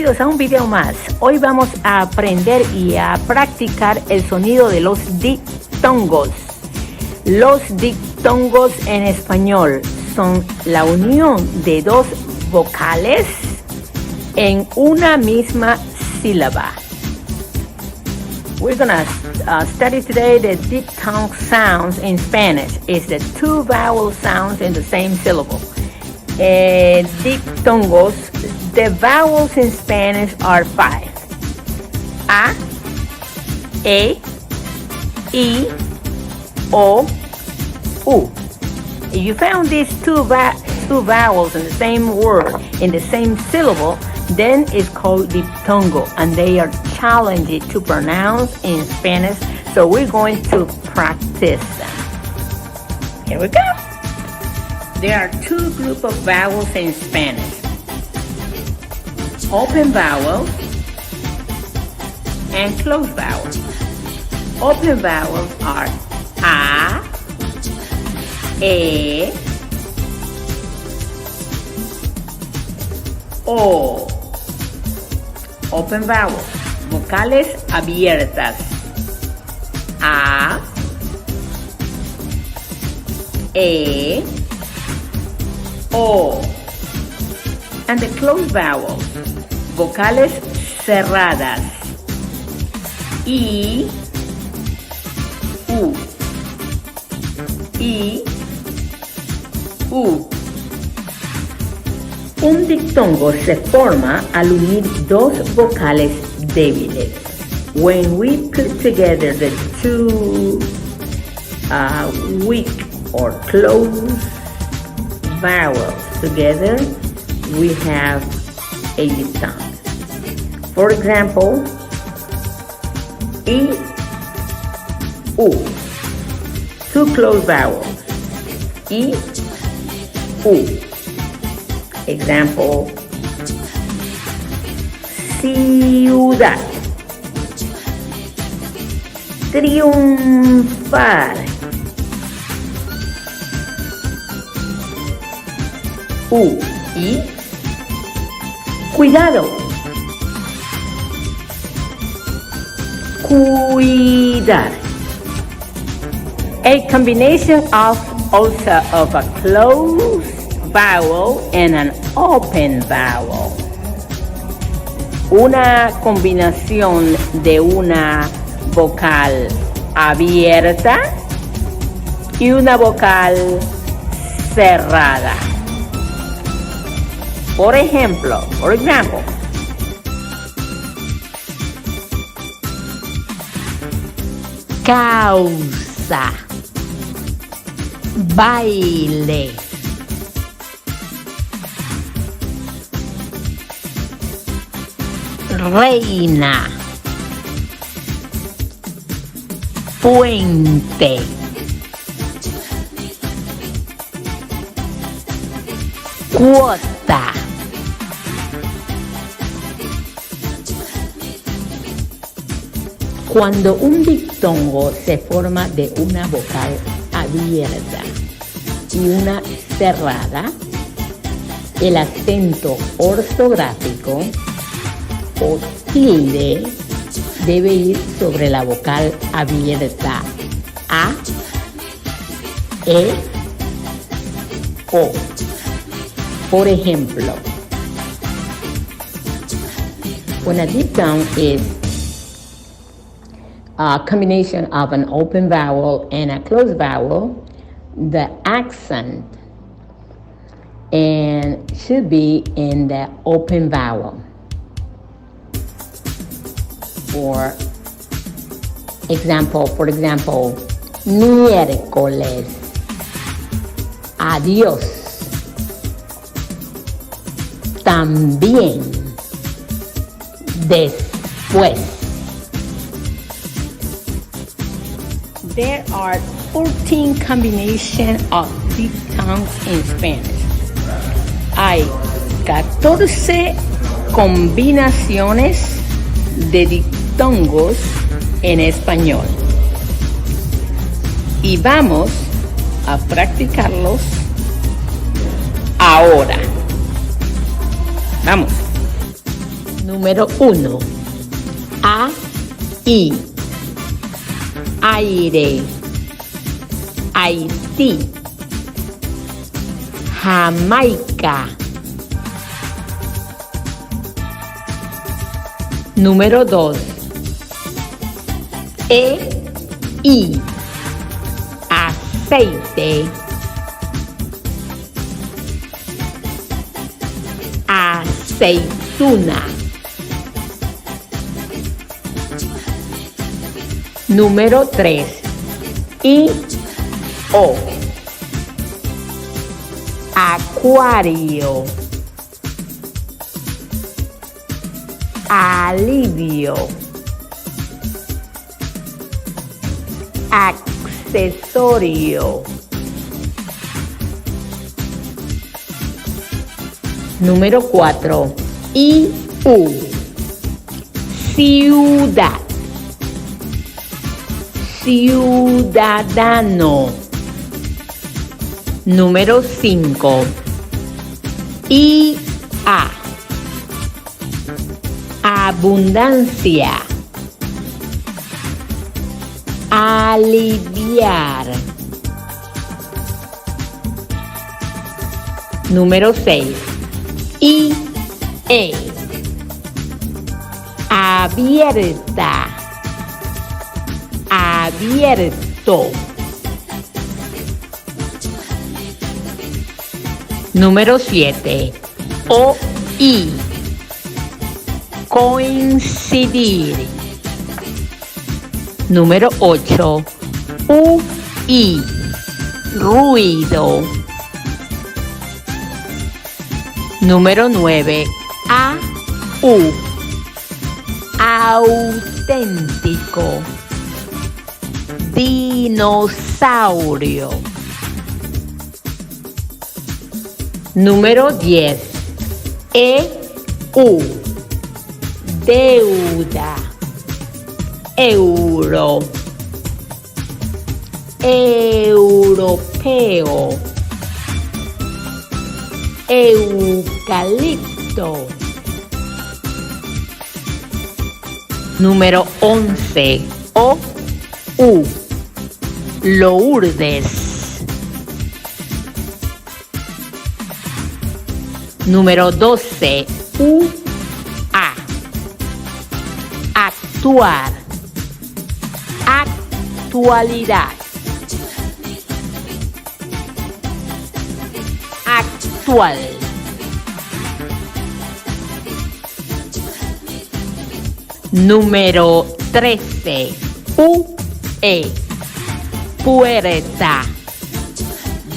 Bienvenidos a un video más. Hoy vamos a aprender y a practicar el sonido de los diptongos. Los diptongos en español son la unión de dos vocales en una misma sílaba. We're gonna study today the diphthong sounds in Spanish. It's the two vowel sounds in the same syllable. Diptongos, the vowels in Spanish are 5. A, E, I, O, U. If you found these two vowels in the same word, in the same syllable, then it's called diphthongo, and they are challenging to pronounce in Spanish, so we're going to practice them. Here we go. There are two groups of vowels in Spanish. Open vowels and closed vowels. Open vowels are A, E, O. Open vowels, vocales abiertas. A, E, O. And the closed vowels, vocales cerradas. I, U. I, U. Un diptongo se forma al unir dos vocales débiles. When we put together the two weak or closed vowels together, we have a diphthong. For example, I, U. Two closed vowels. I, U. Example, ciudad, triunfar. U, I, cuidado, cuidar. A combination of a closed vowel and an open vowel. Una combinación de una vocal abierta y una vocal cerrada. Por example, causa, baile, reina, puente, cuota, cuando un diptongo se forma de una vocal abierta y una cerrada, el acento ortográfico o tilde debe ir sobre la vocal abierta A, E, O. Por ejemplo, when a diphthong is a combination of an open vowel and a closed vowel, the accent should be in the open vowel. For example, miércoles, adiós, también, después. There are 14 combinations of diphthongs in Spanish. Hay 14 combinaciones de diptongos en español. Y vamos a practicarlos ahora. Vamos. Número 1. A, I. Aire. Haití. Jamaica. Número 2. I. Aceite. Aceituna. Número 3. O. Acuario. Alivio. Accesorio. Número 4. Ciudad. Ciudadano. Número 5. Abundancia. Aliviar. Número 6. Abierta. Abierto. Número 7. Coincidir. Número 8. Ruido. Número 9. Auténtico. Dinosaurio. Número 10. Deuda. Euro. Europeo. Eucalipto. Número 11. Lourdes. Número 12. Actuar. Actualidad. Actual. Número 13. Puerta.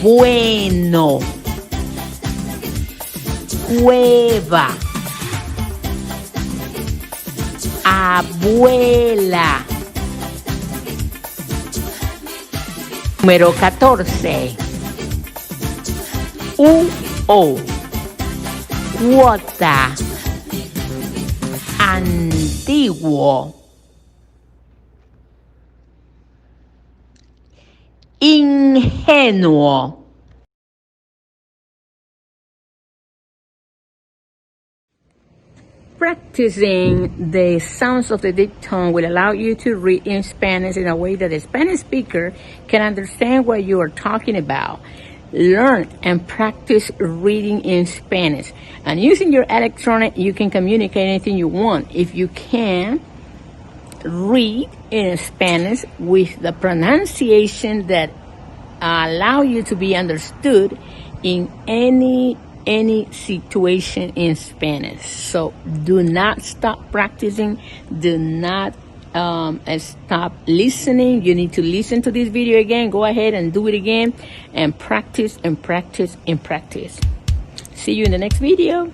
Bueno. Cueva. Abuela. Número 14. Cuota. Antiguo. Ingenuo. Practicing the sounds of the diphthong will allow you to read in Spanish in a way that the Spanish speaker can understand what you are talking about. Learn and practice reading in Spanish. And using your electronic, you can communicate anything you want. If you can read in Spanish with the pronunciation that allow you to be understood in any situation in Spanish. So do not stop practicing. Do not stop listening. You need to listen to this video again. Go ahead and do it again and practice and practice and practice. See you in the next video.